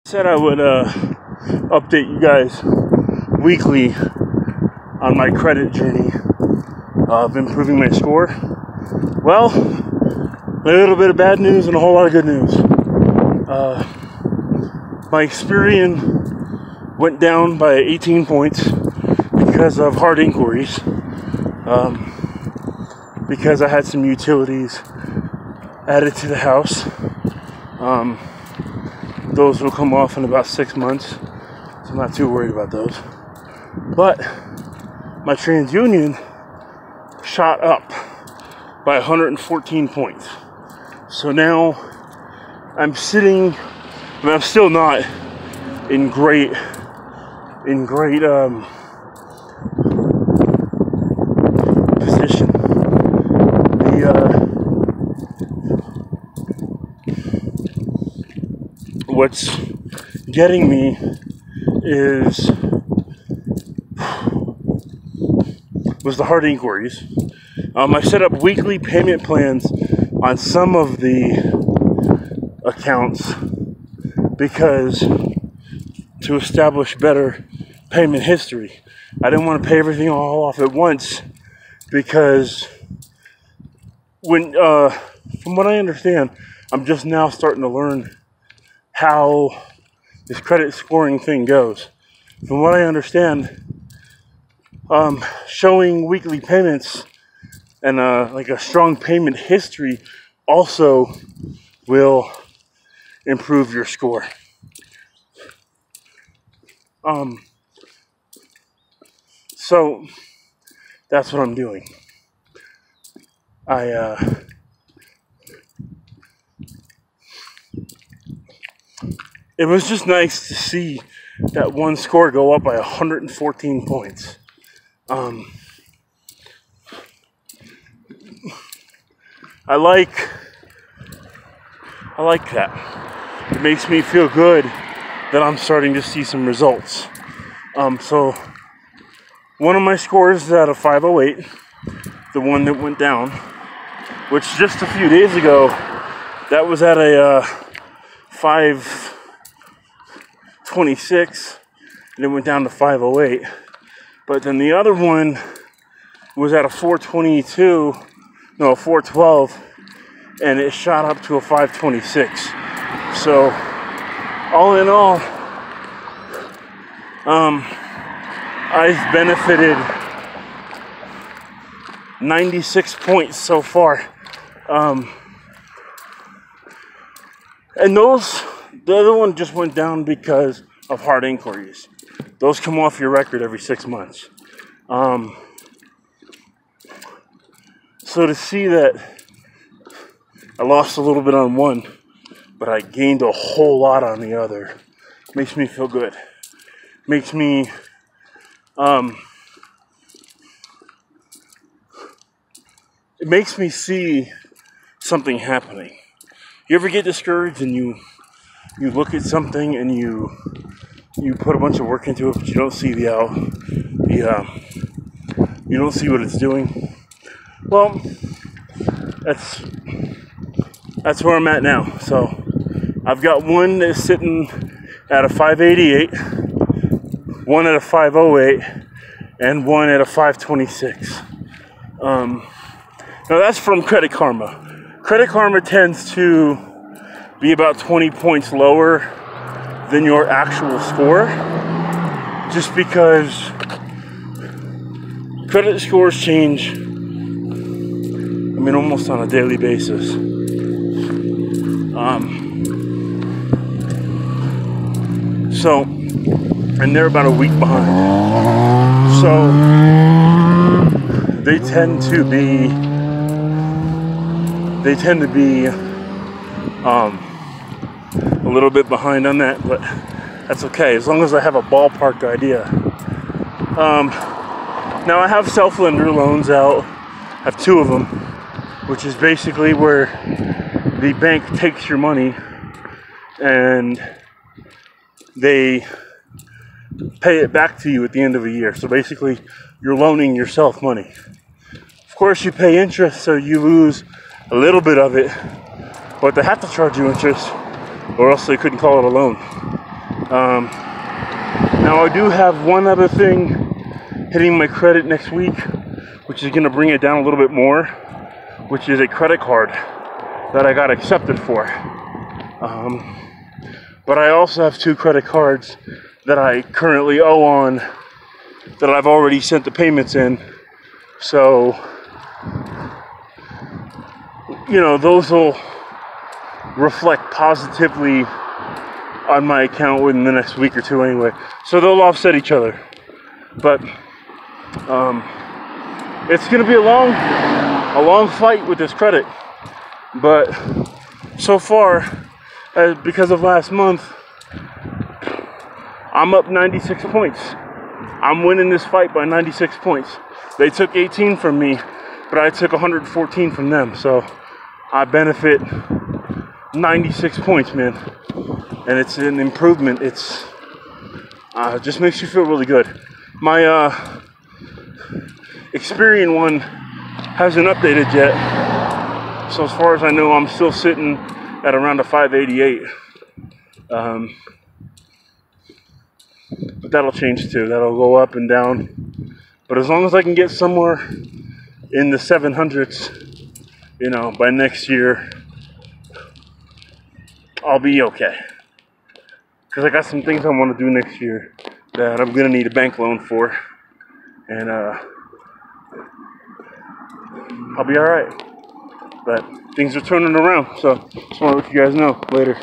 Said I would update you guys weekly on my credit journey of improving my score. Well, a little bit of bad news and a whole lot of good news. My Experian went down by 18 points because of hard inquiries, because I had some utilities added to the house. Those will come off in about 6 months, so I'm not too worried about those. But my TransUnion shot up by 114 points. So now I'm sitting, I'm still not in great position. What's getting me was the hard inquiries. I set up weekly payment plans on some of the accounts because to establish better payment history. I didn't want to pay everything all off at once because when from what I understand, I'm just now starting to learn how this credit scoring thing goes. From what I understand, showing weekly payments and like a strong payment history also will improve your score. So that's what I'm doing. It was just nice to see that one score go up by 114 points. I like that. It makes me feel good that I'm starting to see some results. So one of my scores is at a 508, the one that went down, which just a few days ago, that was at a 526, and it went down to 508. But then the other one was at a 412, and it shot up to a 526. So, all in all, I've benefited 96 points so far. And the other one just went down because of hard inquiries. Those come off your record every 6 months. So to see that I lost a little bit on one, but I gained a whole lot on the other, makes me feel good. Makes me, it makes me see something happening. You ever get discouraged and you look at something and you put a bunch of work into it, but you don't see you don't see what it's doing? Well, that's where I'm at now. So I've got one that's sitting at a 588, one at a 508, and one at a 526. Now that's from Credit Karma. Credit Karma tends to be about 20 points lower than your actual score, just because credit scores change, almost on a daily basis. So, and they're about a week behind. So, they tend to be a little bit behind on that, but that's okay as long as I have a ballpark idea. Now I have self-lender loans out. I have 2 of them, which is basically where the bank takes your money and they pay it back to you at the end of a year. So basically, you're loaning yourself money. Of course, you pay interest, so you lose a little bit of it, but they have to charge you interest, or else they couldn't call it a loan. Now I do have one other thing hitting my credit next week, which is going to bring it down a little bit more, which is a credit card that I got accepted for. But I also have 2 credit cards that I currently owe on that I've already sent the payments in. So, you know, those will reflect positively on my account within the next week or 2 anyway. So they'll offset each other. But it's going to be a long fight with this credit. But so far, because of last month, I'm up 96 points. I'm winning this fight by 96 points. They took 18 from me, but I took 114 from them. So I benefit 96 points, man. And it's an improvement. It's just makes you feel really good. My Experian one hasn't updated yet. So as far as I know, I'm still sitting at around a 588. But that'll change too. That'll go up and down. But as long as I can get somewhere in the 700s, you know, by next year, I'll be okay. Because I got some things I want to do next year that I'm going to need a bank loan for. And I'll be alright. But things are turning around. So just want to let you guys know. Later.